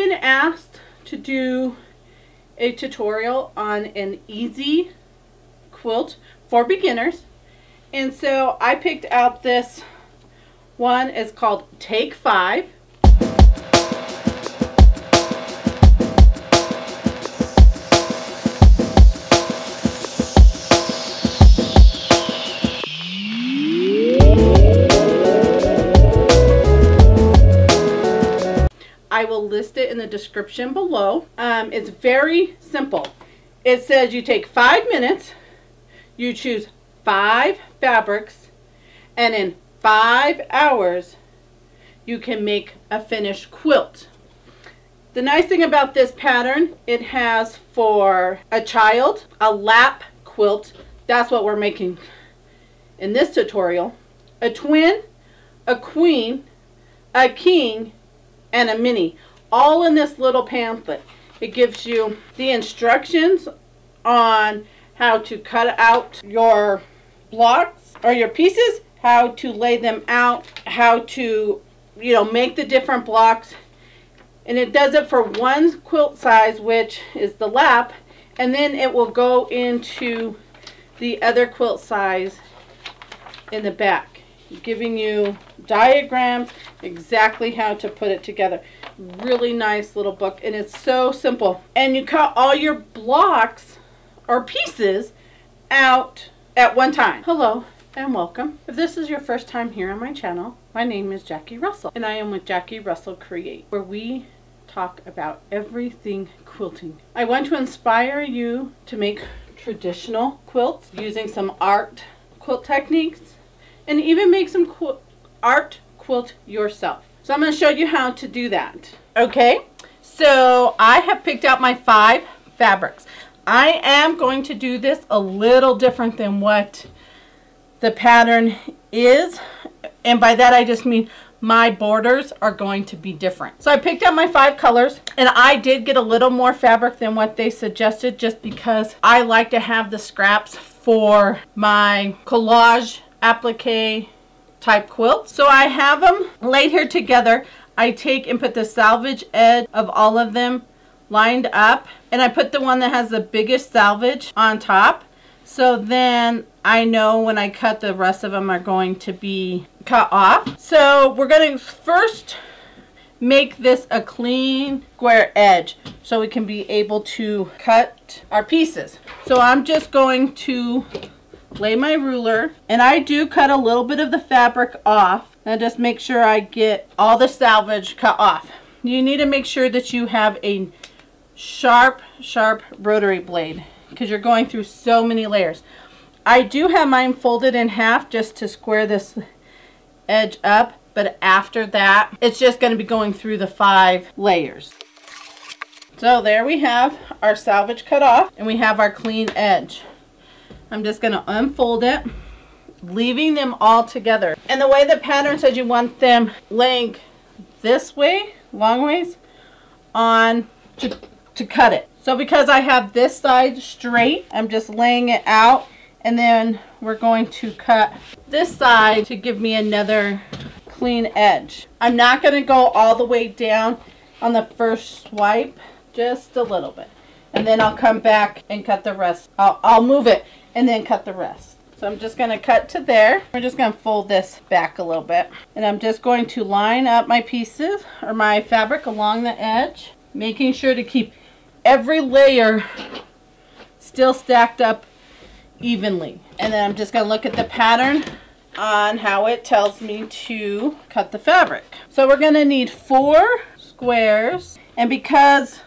been asked to do a tutorial on an easy quilt for beginners, and so I picked out this one. It's called Take 5. I will list it in the description below. It's very simple. It says you take 5 minutes, you choose 5 fabrics, and in 5 hours you can make a finished quilt. The nice thing about this pattern, it has for a child, a lap quilt, that's what we're making in this tutorial, a twin, a queen, a king, and a mini, all in this little pamphlet. It gives you the instructions on how to cut out your blocks or your pieces, how to lay them out, how to, make the different blocks. And it does it for one quilt size, which is the lap, and then it will go into the other quilt size in the back, giving you diagrams, exactly how to put it together. Really nice little book, and it's so simple. And you cut all your blocks or pieces out at one time. Hello and welcome. If this is your first time here on my channel, my name is Jackie Russell, and I am with Jackie Russell Create, where we talk about everything quilting. I want to inspire you to make traditional quilts using some art quilt techniques, and even make some art quilt yourself. So I'm going to show you how to do that. Okay, so I have picked out my 5 fabrics. I am going to do this a little different than what the pattern is, and by that I just mean my borders are going to be different. So I picked out my 5 colors, and I did get a little more fabric than what they suggested, just because I like to have the scraps for my collage applique type quilt. So I have them laid here together. I take and put the salvage edge of all of them lined up, and I put the one that has the biggest salvage on top, so then I know when I cut, the rest of them are going to be cut off. So we're going to first make this a clean square edge so we can be able to cut our pieces. So I'm just going to lay my ruler, and I do cut a little bit of the fabric off, and just make sure I get all the salvage cut off. You need to make sure that you have a sharp rotary blade, because you're going through so many layers. I do have mine folded in half just to square this edge up, but after that it's just going to be going through the 5 layers. So there we have our salvage cut off, and we have our clean edge. I'm just going to unfold it, leaving them all together. And the way the pattern says, you want them laying this way, long ways, on to cut it. So because I have this side straight, I'm just laying it out, and then we're going to cut this side to give me another clean edge. I'm not going to go all the way down on the first swipe, just a little bit. And then I'll come back and cut the rest. I'll move it and then cut the rest. So I'm just going to cut to there. We're just going to fold this back a little bit. And I'm just going to line up my pieces or my fabric along the edge, making sure to keep every layer still stacked up evenly. And then I'm just going to look at the pattern on how it tells me to cut the fabric. So we're going to need 4 squares, and because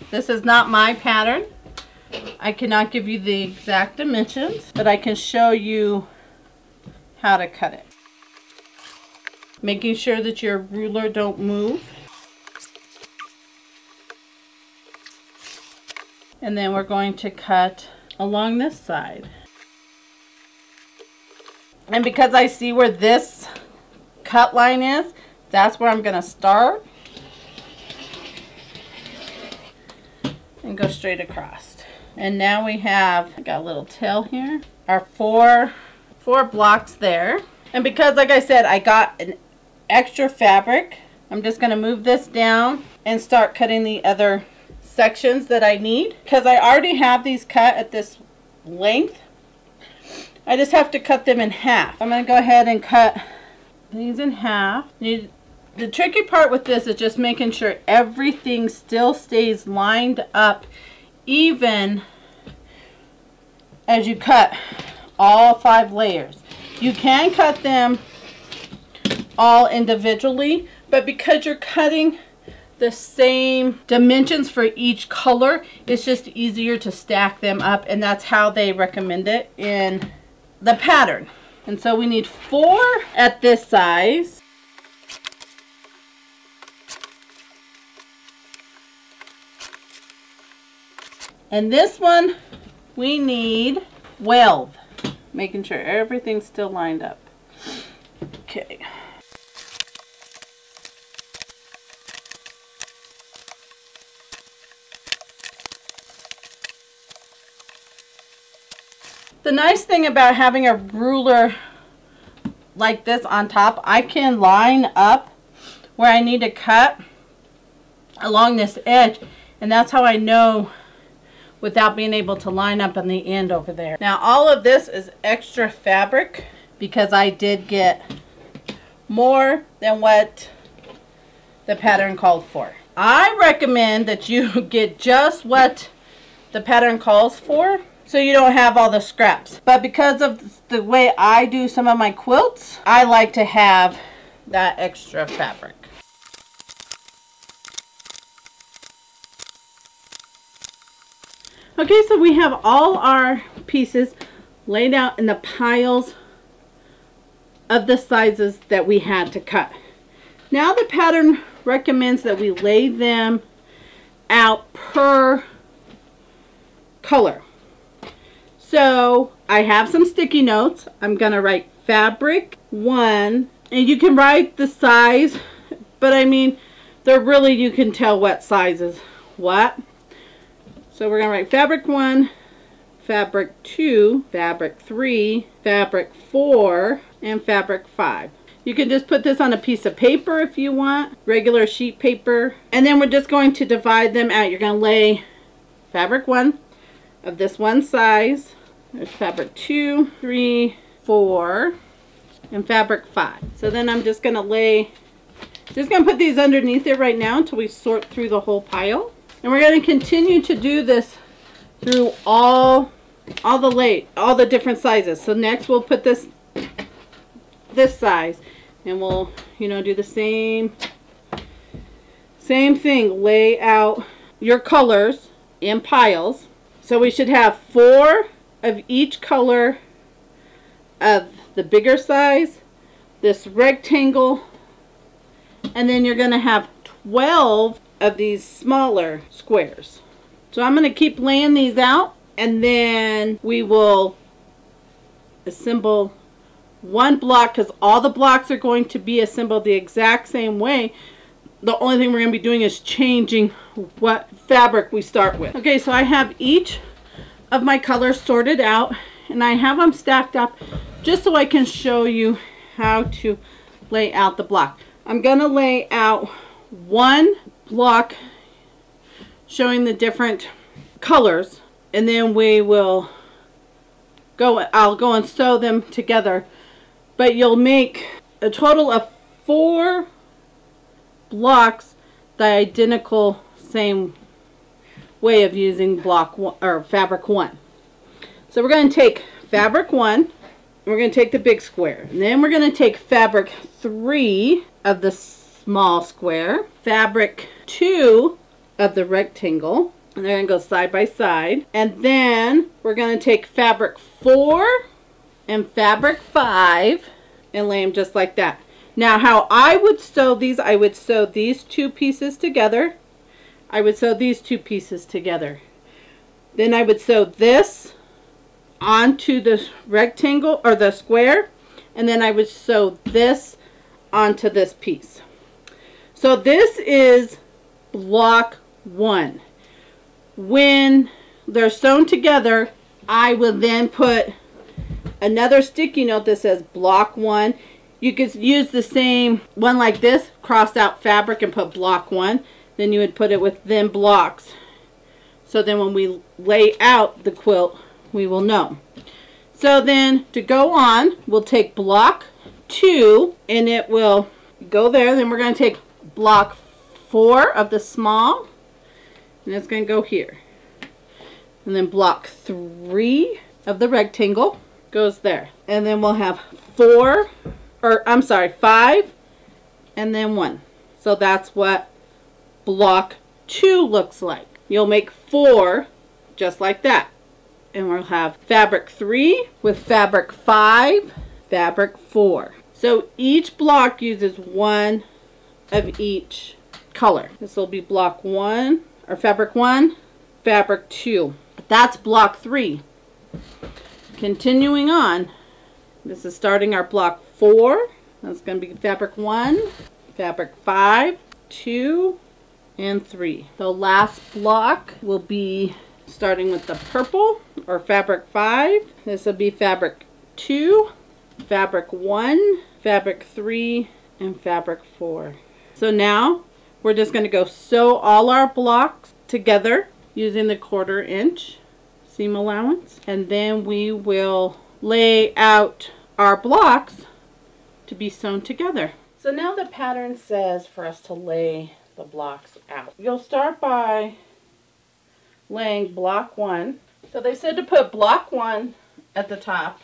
this is not my pattern, I cannot give you the exact dimensions, but I can show you how to cut it. Making sure that your ruler don't move. And then we're going to cut along this side. And because I see where this cut line is, that's where I'm going to start and go straight across. And now we have, I got a little tail here, our four blocks there. And because, like I said, I got an extra fabric I'm just going to move this down and start cutting the other sections that I need. Because I already have these cut at this length, I just have to cut them in half. I'm going to go ahead and cut these in half. The tricky part with this is just making sure everything still stays lined up even as you cut all 5 layers. You can cut them all individually, but because you're cutting the same dimensions for each color, it's just easier to stack them up, and that's how they recommend it in the pattern. And so we need 4 at this size. And this one we need 12, making sure everything's still lined up. Okay. The nice thing about having a ruler like this on top, I can line up where I need to cut along this edge, and that's how I know without being able to line up on the end over there. Now all of this is extra fabric because I did get more than what the pattern called for. I recommend that you get just what the pattern calls for, so you don't have all the scraps. But because of the way I do some of my quilts, I like to have that extra fabric. Okay, so we have all our pieces laid out in the piles of the sizes that we had to cut. Now the pattern recommends that we lay them out per color. So I have some sticky notes. I'm going to write fabric 1, and you can write the size, but I mean, they're really, you can tell what size is what. So we're going to write fabric 1, fabric 2, fabric 3, fabric 4, and fabric 5. You can just put this on a piece of paper if you want, regular sheet paper, and then we're just going to divide them out. You're going to lay fabric 1 of this one size. There's fabric 2, 3, 4, and fabric 5. So then I'm just going to put these underneath it right now until we sort through the whole pile. And we're going to continue to do this through all the different sizes. So next we'll put this size, and we'll, do the same thing. Lay out your colors in piles. So we should have 4 of each color of the bigger size, this rectangle, and then you're going to have 12 of these smaller squares. So I'm going to keep laying these out, and then we will assemble one block, because all the blocks are going to be assembled the exact same way. The only thing we're going to be doing is changing what fabric we start with. Okay, so I have each of my colors sorted out, and I have them stacked up just so I can show you how to lay out the block. I'm going to lay out one block showing the different colors, and then I'll go and sew them together. But you'll make a total of 4 blocks the identical same way of using block 1 or fabric 1. So we're going to take fabric 1, we're going to take the big square, and then we're going to take fabric 3 of the small square, fabric 2 of the rectangle, and they're going to go side by side, and then we're going to take fabric 4 and fabric 5 and lay them just like that. Now how I would sew these, I would sew these 2 pieces together, I would sew these 2 pieces together, then I would sew this onto the rectangle or the square, and then I would sew this onto this piece. So this is block 1. When they're sewn together, I will then put another sticky note that says block 1. You could use the same one like this, cross out fabric and put block 1, then you would put it with them blocks. So then when we lay out the quilt, we will know. So then to go on, we'll take block 2 and it will go there. Then we're going to take block 4 of the small and it's going to go here. And then block 3 of the rectangle goes there. And then we'll have 5 and then 1. So that's what block 2 looks like. You'll make 4 just like that. And we'll have fabric 3 with fabric 5, fabric 4. So each block uses 1 of each color. This will be block 1 or fabric 1, fabric 2. That's block 3. Continuing on, this is starting our block 4. That's going to be fabric 1, fabric 5, 2, and 3. The last block will be starting with the purple or fabric 5. This will be fabric 2, fabric 1, fabric 3, and fabric 4. So now we're just going to go sew all our blocks together using the 1/4 inch seam allowance, and then we will lay out our blocks to be sewn together. So now the pattern says for us to lay the blocks out. You'll start by laying block 1. So they said to put block 1 at the top.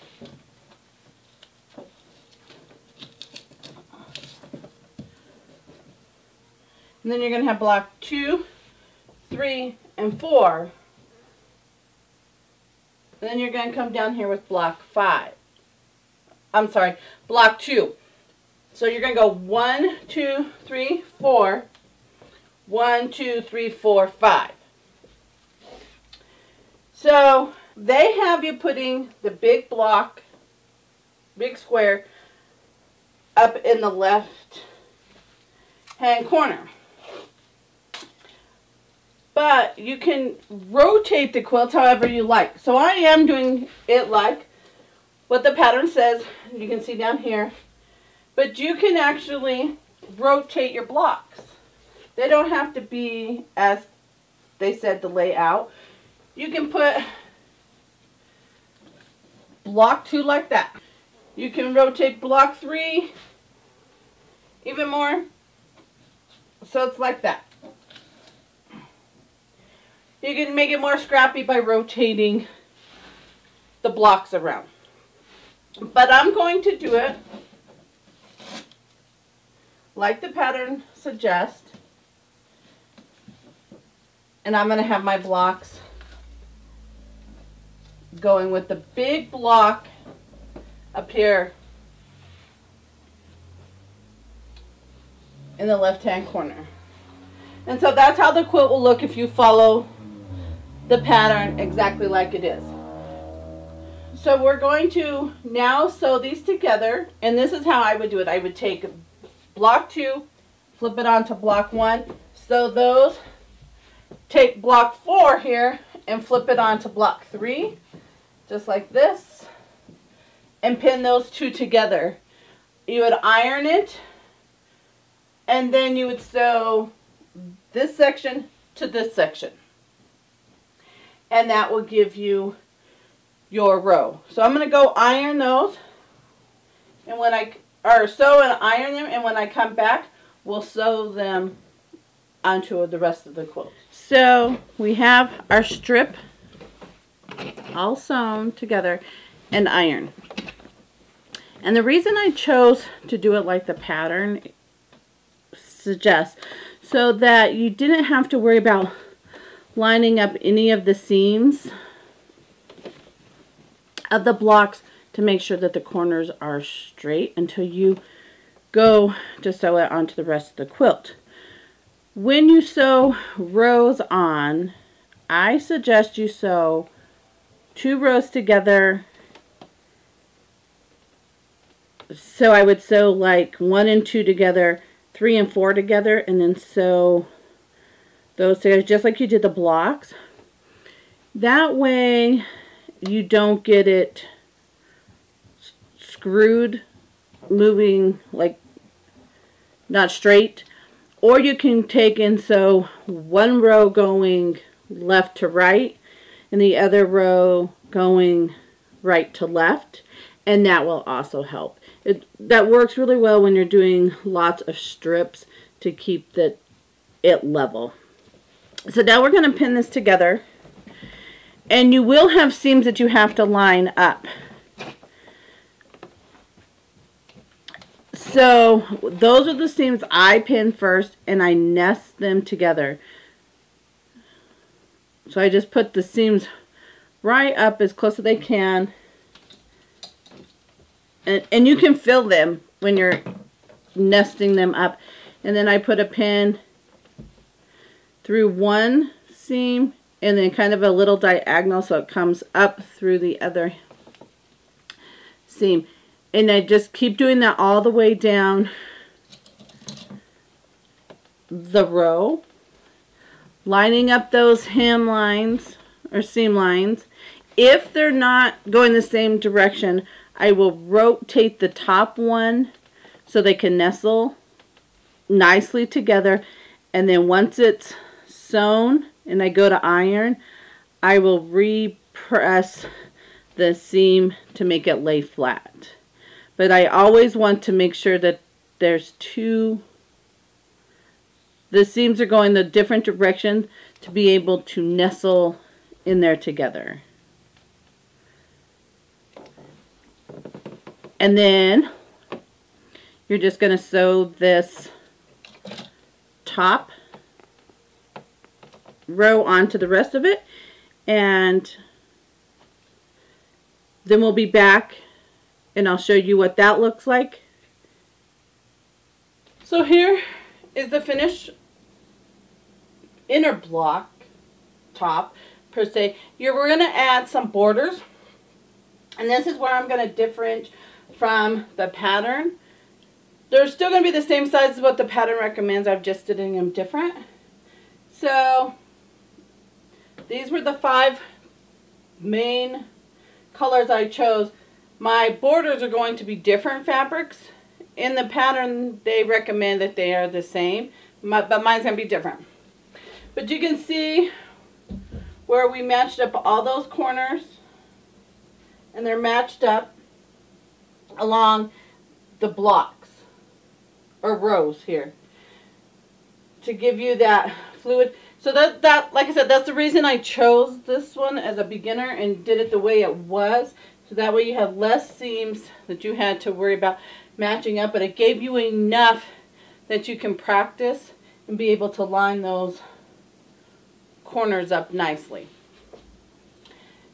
And then you're going to have block 2, 3, and 4. And then you're going to come down here with block 5. I'm sorry, block 2. So you're going to go 1, 2, 3, 4. 1, 2, 3, 4, 5. So they have you putting the big block, big square, up in the left hand corner. But you can rotate the quilt however you like. So I am doing it like what the pattern says. You can see down here. But you can actually rotate your blocks. They don't have to be as they said to lay out. You can put block 2 like that. You can rotate block 3 even more. So it's like that. You can make it more scrappy by rotating the blocks around. But I'm going to do it like the pattern suggests. And I'm going to have my blocks going with the big block up here in the left hand corner. And so that's how the quilt will look if you follow the pattern exactly like it is. So we're going to now sew these together, and this is how I would do it. I would take block 2, flip it onto block 1, sew those, take block 4 here and flip it onto block 3, just like this, and pin those 2 together. You would iron it, and then you would sew this section to this section. And that will give you your row. So I'm going to go iron those, and when sew and iron them, and when I come back, we'll sew them onto the rest of the quilt. So we have our strip all sewn together and iron. And the reason I chose to do it like the pattern suggests, so that you didn't have to worry about lining up any of the seams of the blocks to make sure that the corners are straight until you go to sew it onto the rest of the quilt. When you sew rows on, I suggest you sew 2 rows together. So I would sew like 1 and 2 together, 3 and 4 together, and then sew those together just like you did the blocks. That way you don't get it screwed moving like not straight. Or you can take and sew one row going left to right and the other row going right to left, and that will also help. That works really well when you're doing lots of strips to keep it level. So now we're going to pin this together, and you will have seams that you have to line up. So those are the seams I pin first, and I nest them together. So I just put the seams right up as close as they can. And you can fill them when you're nesting them up. And then I put a pin through one seam and then kind of a little diagonal so it comes up through the other seam. And I just keep doing that all the way down the row, lining up those hem lines or seam lines. If they're not going the same direction, I will rotate the top one so they can nestle nicely together, and then once it's sewn and I go to iron, I will repress the seam to make it lay flat. But I always want to make sure that there's the seams are going the different direction to be able to nestle in there together. And then you're just going to sew this top row onto the rest of it, and then we'll be back and I'll show you what that looks like. So here is the finished inner block top per se. We're going to add some borders, and this is where I'm going to differentiate from the pattern. They're still going to be the same size as what the pattern recommends. I've just did them different. So these were the 5 main colors I chose. My borders are going to be different fabrics. In the pattern they recommend that they are the same, but mine's going to be different. But you can see where we matched up all those corners, and they're matched up along the blocks or rows here to give you that fluid. So that like I said, that's the reason I chose this one as a beginner and did it the way it was, so that way you have less seams that you had to worry about matching up, but it gave you enough that you can practice and be able to line those corners up nicely.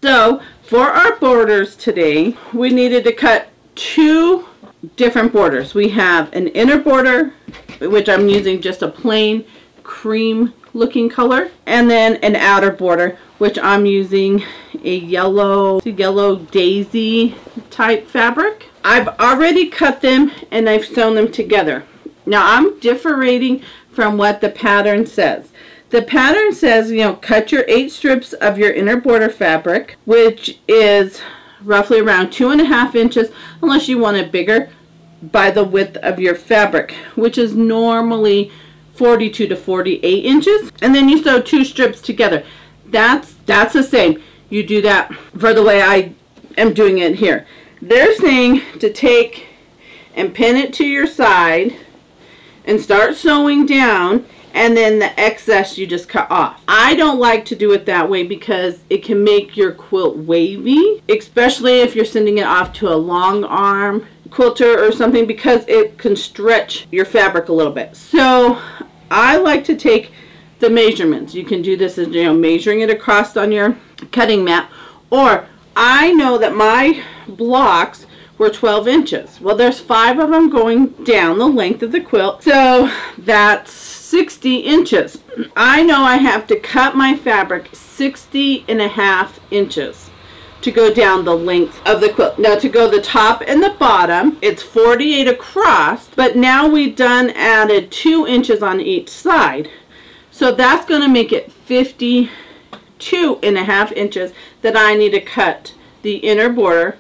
So for our borders today, we needed to cut 2 different borders. We have an inner border, which I'm using just a plain cream looking color, and then an outer border, which I'm using a yellow daisy type fabric. I've already cut them and I've sewn them together. Now I'm differing from what the pattern says. The pattern says, you know, cut your 8 strips of your inner border fabric, which is roughly around 2.5 inches, unless you want it bigger, by the width of your fabric, which is normally 42 to 48 inches. And then you sew 2 strips together. That's the same. You do that for the way I am doing it here. They're saying to take and pin it to your side and start sewing down, and then the excess you just cut off. I don't like to do it that way because it can make your quilt wavy, especially if you're sending it off to a long arm quilter or something, because it can stretch your fabric a little bit. So I like to take the measurements. You can do this as, you know, measuring it across on your cutting mat, or I know that my blocks were 12 inches. Well, there's 5 of them going down the length of the quilt, so that's 60 inches. I know I have to cut my fabric 60.5 inches to go down the length of the quilt. Now to go the top and the bottom, it's 48 across, but now we've done added 2 inches on each side. So that's going to make it 52.5 inches that I need to cut the inner border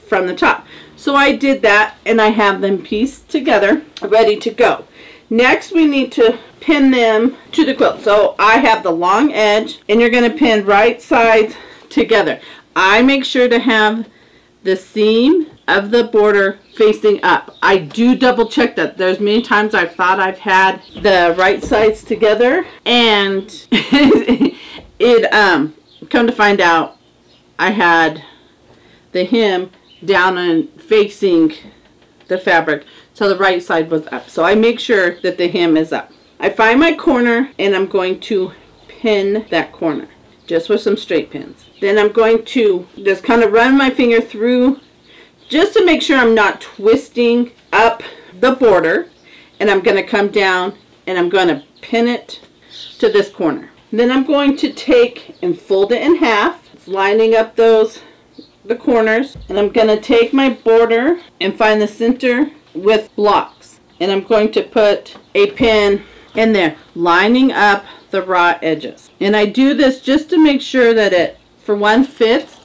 from the top. So I did that, and I have them pieced together, ready to go. Next, we need to pin them to the quilt. So I have the long edge, and you're going to pin right sides together. I make sure to have the seam of the border facing up. I do double check that. There's many times I've thought I've had the right sides together, and it come to find out I had the hem down and facing the fabric, so the right side was up. So I make sure that the hem is up. I find my corner, and I'm going to pin that corner just with some straight pins. Then I'm going to just kind of run my finger through just to make sure I'm not twisting up the border, and I'm going to come down and I'm going to pin it to this corner. Then I'm going to take and fold it in half. It's lining up the corners, and I'm going to take my border and find the center with blocks, and I'm going to put a pin in there, lining up the raw edges. And I do this just to make sure that it, for one, fits,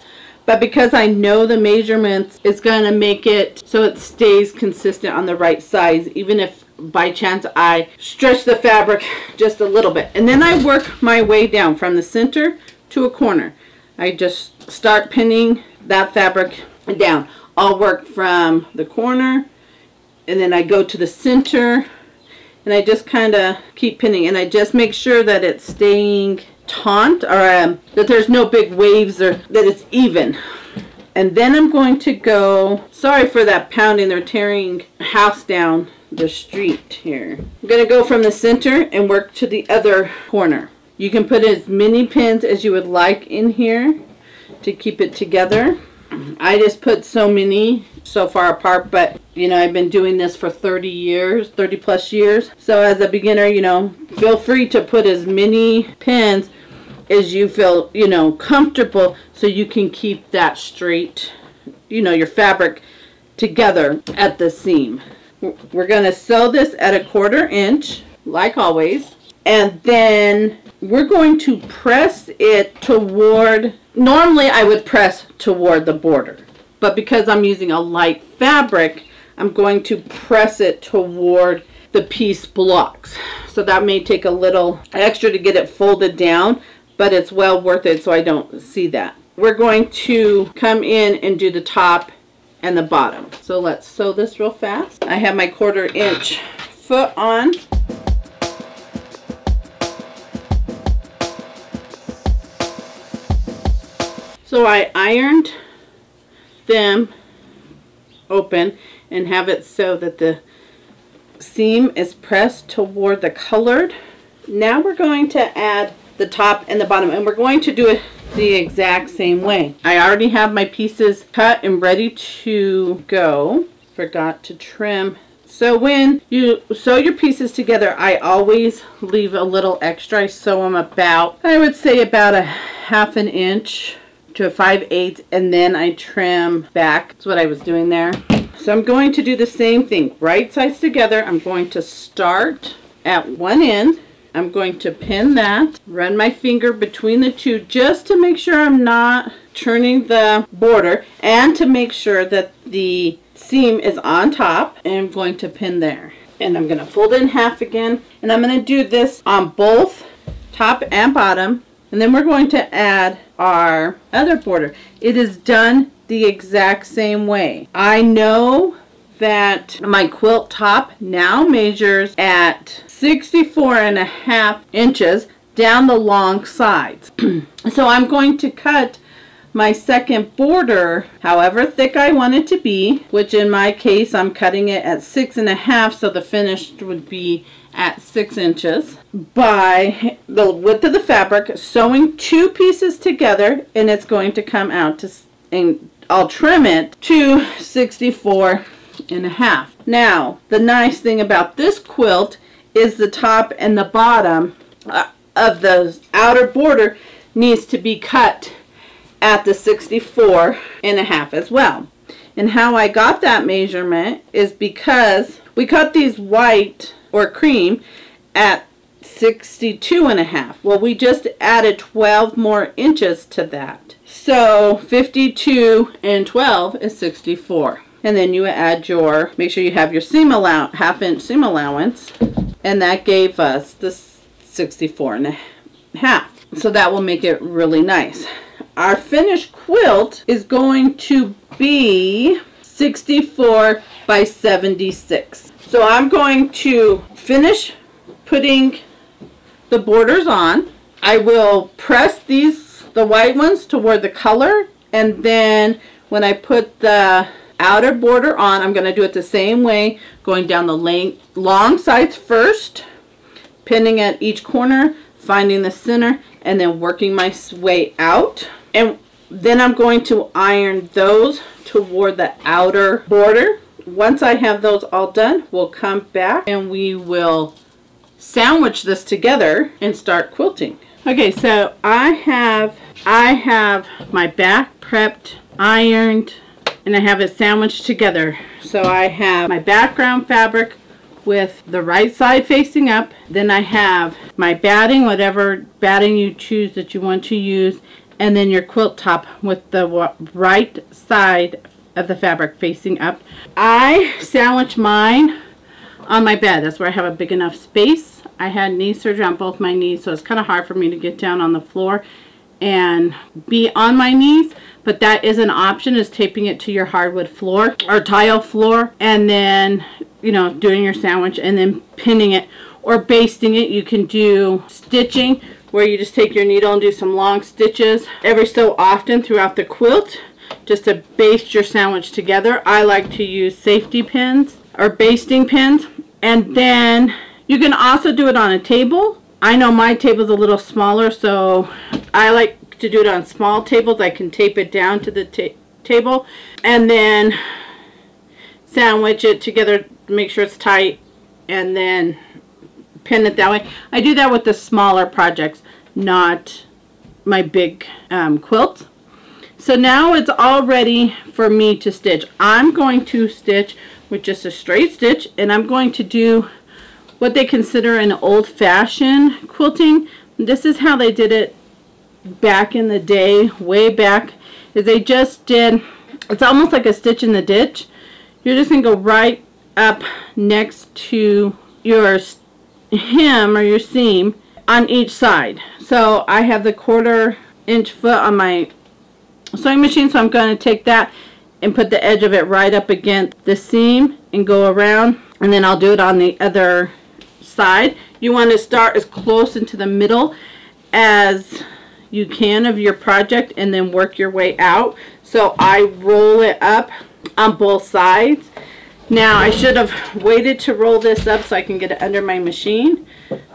but because I know the measurements, it's going to make it so it stays consistent on the right size, even if by chance I stretch the fabric just a little bit. And then I work my way down from the center to a corner. I just start pinning that fabric down. I'll work from the corner, and then I go to the center, and I just kind of keep pinning, and I just make sure that it's staying taut, or that there's no big waves, or that it's even. And then I'm going to go, sorry for that pounding, they're tearing a house down the street here. I'm going to go from the center and work to the other corner. You can put as many pins as you would like in here to keep it together. I just put so many so far apart, but you know, I've been doing this for 30 years, 30 plus years. So as a beginner, you know, feel free to put as many pins as you feel, you know, comfortable, so you can keep that straight, you know, your fabric together at the seam. We're going to sew this at 1/4 inch, like always, and then we're going to press it toward, normally I would press toward the border, but because I'm using a light fabric, I'm going to press it toward the piece blocks. So that may take a little extra to get it folded down, but it's well worth it so I don't see that. We're going to come in and do the top and the bottom. So let's sew this real fast. I have my 1/4 inch foot on. So I ironed them open and have it so that the seam is pressed toward the colored. Now we're going to add the top and the bottom, and we're going to do it the exact same way. I already have my pieces cut and ready to go. Forgot to trim. So when you sew your pieces together, I always leave a little extra. I sew them about, I would say about 1/2 inch to 5/8, and then I trim back. That's what I was doing there. So I'm going to do the same thing. Right sides together. I'm going to start at one end. I'm going to pin that, run my finger between the two just to make sure I'm not turning the border, and to make sure that the seam is on top, and I'm going to pin there. And I'm going to fold it in half again, and I'm going to do this on both top and bottom, and then we're going to add our other border. It is done the exact same way. I know that my quilt top now measures at 64.5 inches down the long sides. So I'm going to cut my second border however thick I want it to be, which in my case I'm cutting it at 6.5, so the finished would be at 6 inches, by the width of the fabric, sewing two pieces together, and it's going to come out to, and I'll trim it to 64.5. Now, the nice thing about this quilt is the top and the bottom of the outer border needs to be cut at the 64.5 as well. And how I got that measurement is because we cut these white or cream at 62.5. Well, we just added 12 more inches to that. So 52 and 12 is 64. And then you add your, make sure you have your seam allowance, half-inch seam allowance, and that gave us the 64.5. So that will make it really nice. Our finished quilt is going to be 64 by 76. So I'm going to finish putting the borders on. I will press these, the white ones, toward the color, and then when I put the outer border on, I'm going to do it the same way, going down the long sides first, pinning at each corner, finding the center, and then working my way out. And then I'm going to iron those toward the outer border. Once I have those all done, we'll come back and we will sandwich this together and start quilting. Okay, so I have my back prepped, ironed, and I have it sandwiched together. So I have my background fabric with the right side facing up. Then I have my batting, whatever batting you choose that you want to use, and then your quilt top with the right side of the fabric facing up. I sandwich mine on my bed. That's where I have a big enough space. I had knee surgery on both my knees, so it's kind of hard for me to get down on the floor and be on my knees, but that is an option, is taping it to your hardwood floor or tile floor, and then, you know, doing your sandwich and then pinning it or basting it. You can do stitching, where you just take your needle and do some long stitches every so often throughout the quilt just to baste your sandwich together. I like to use safety pins or basting pins, and then you can also do it on a table. I know my table's a little smaller, so I like to do it on small tables. I can tape it down to the table and then sandwich it together, make sure it's tight, and then pin it that way. I do that with the smaller projects, not my big quilt. So now it's all ready for me to stitch. I'm going to stitch with just a straight stitch, and I'm going to do what they consider an old-fashioned quilting. This is how they did it back in the day, way back, is they just did, it's almost like a stitch in the ditch. You're just going to go right up next to your hem or your seam on each side. So I have the 1/4 inch foot on my sewing machine, so I'm going to take that and put the edge of it right up against the seam and go around, and then I'll do it on the other side. You want to start as close into the middle as you can of your project and then work your way out. So I roll it up on both sides. Now I should have waited to roll this up so I can get it under my machine,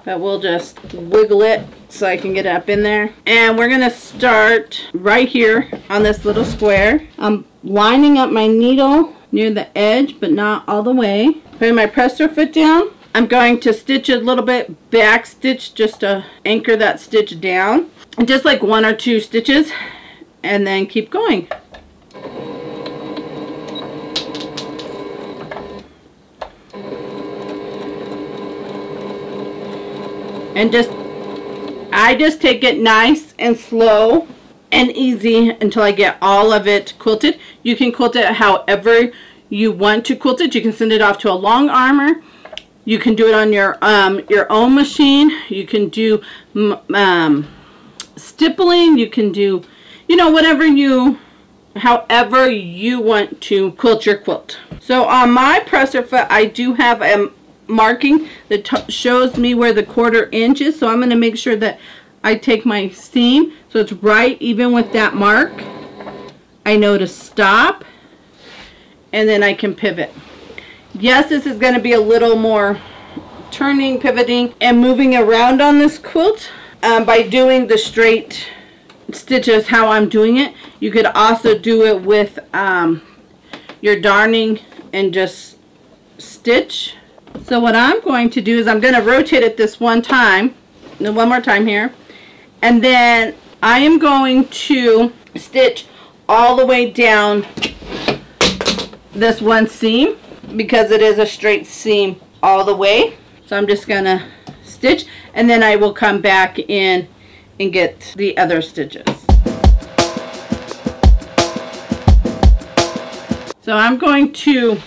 but we'll just wiggle it so I can get it up in there. And we're going to start right here on this little square. I'm lining up my needle near the edge, but not all the way. Putting my presser foot down. I'm going to stitch a little bit back stitch just to anchor that stitch down. Just like 1 or 2 stitches, and then keep going. And I just take it nice and slow and easy until I get all of it quilted. You can quilt it however you want to quilt it. You can send it off to a long armor. You can do it on your own machine. You can do stippling. You can do, you know, however you want to quilt your quilt. So on my presser foot, I do have a marking that shows me where the 1/4 inch is. So I'm going to make sure that I take my seam so it's right even with that mark. I know to stop, and then I can pivot. Yes, this is going to be a little more turning, pivoting, and moving around on this quilt by doing the straight stitches how I'm doing it. You could also do it with your darning and just stitch. So what I'm going to do is I'm going to rotate it this one more time here, and then I am going to stitch all the way down this one seam because it is a straight seam all the way. So I'm just going to stitch, and then I will come back in and get the other stitches. So I'm going to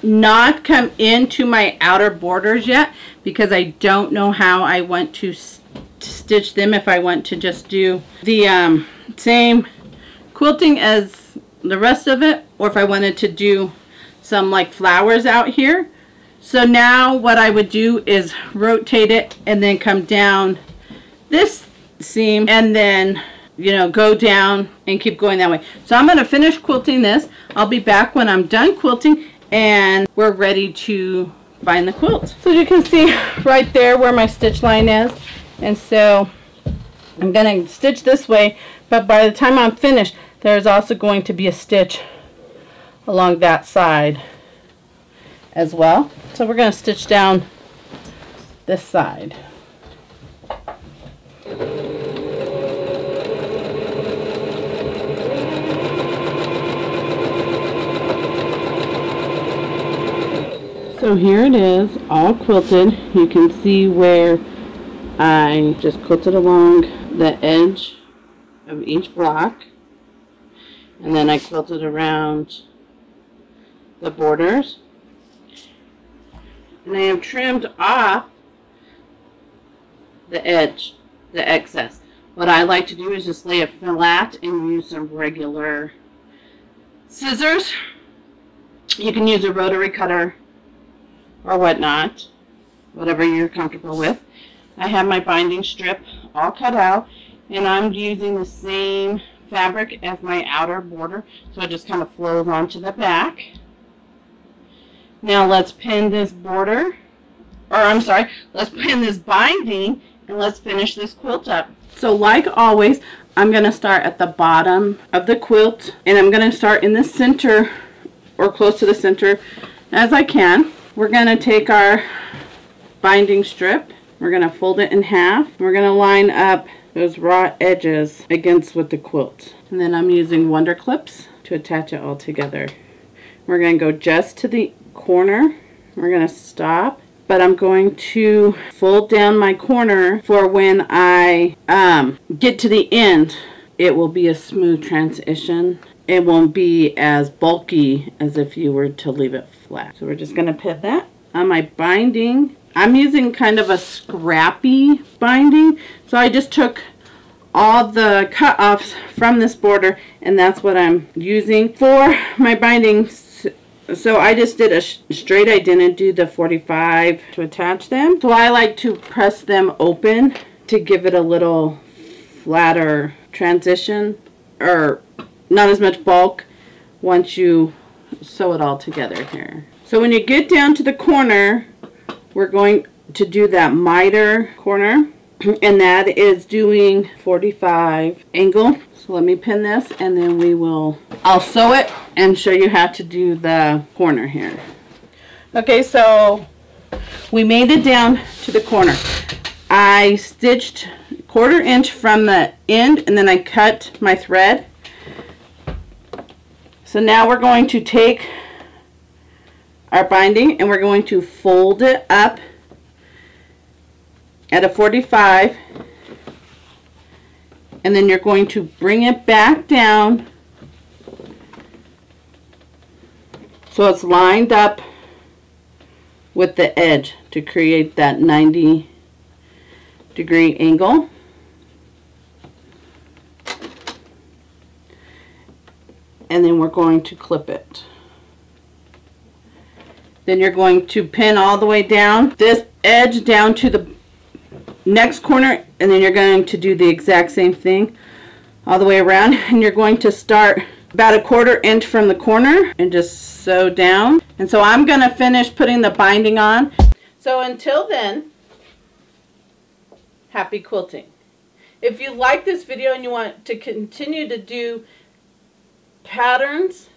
not come into my outer borders yet because I don't know how I want to stitch them, if I want to just do the same quilting as the rest of it, or if I wanted to do some like flowers out here. So now what I would do is rotate it and then come down this seam and then, you know, go down and keep going that way. So I'm going to finish quilting this. I'll be back when I'm done quilting and we're ready to bind the quilt. So you can see right there where my stitch line is, and so I'm going to stitch this way, but by the time I'm finished there's also going to be a stitch along that side as well. So we're going to stitch down this side. So here it is, all quilted. You can see where I just quilted along the edge of each block, and then I quilted around the borders, and I have trimmed off the edge, the excess. What I like to do is just lay it flat and use some regular scissors. You can use a rotary cutter or whatnot, whatever you're comfortable with. I have my binding strip all cut out, and I'm using the same fabric as my outer border, so it just kind of flows onto the back. Now let's pin this border, or I'm sorry, let's pin this binding, and let's finish this quilt up. So like always, I'm going to start at the bottom of the quilt, and I'm going to start in the center, or close to the center as I can. We're going to take our binding strip, we're going to fold it in half, we're going to line up those raw edges against with the quilt. And then I'm using Wonder Clips to attach it all together. We're going to go just to the corner, we're going to stop, but I'm going to fold down my corner for when I get to the end. It will be a smooth transition. It won't be as bulky as if you were to leave it flat. So we're just going to pin that. On my binding, I'm using kind of a scrappy binding. So I just took all the cut-offs from this border, and that's what I'm using for my binding. So I just did a straight. I didn't do the 45 to attach them. So I like to press them open to give it a little flatter transition, or not as much bulk once you sew it all together here. So when you get down to the corner, we're going to do that miter corner, and that is doing 45 angle. So let me pin this, and then I'll sew it and show you how to do the corner here. Okay, so we made it down to the corner. I stitched 1/4 inch from the end, and then I cut my thread. So now we're going to take our binding and we're going to fold it up at a 45, and then you're going to bring it back down so it's lined up with the edge to create that 90-degree angle. And then we're going to clip it. Then you're going to pin all the way down this edge down to the next corner, and then you're going to do the exact same thing all the way around, and you're going to start about a 1/4 inch from the corner and just sew down. And so I'm going to finish putting the binding on. So until then, happy quilting. If you like this video and you want to continue to do patterns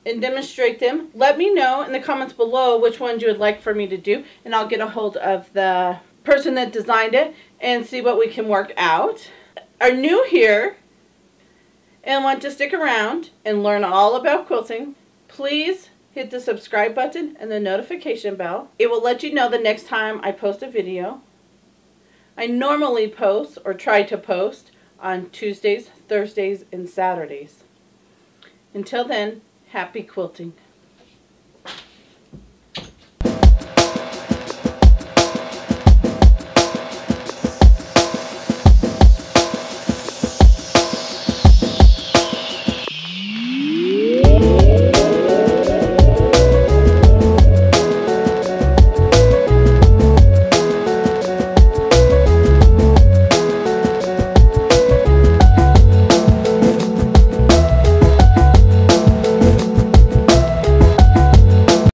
and demonstrate them, let me know in the comments below which ones you would like for me to do, and I'll get a hold of the person that designed it and see what we can work out. Are new here and want to stick around and learn all about quilting, please hit the subscribe button and the notification bell. It will let you know the next time I post a video. I normally post, or try to post, on Tuesdays, Thursdays, and Saturdays. Until then, happy quilting.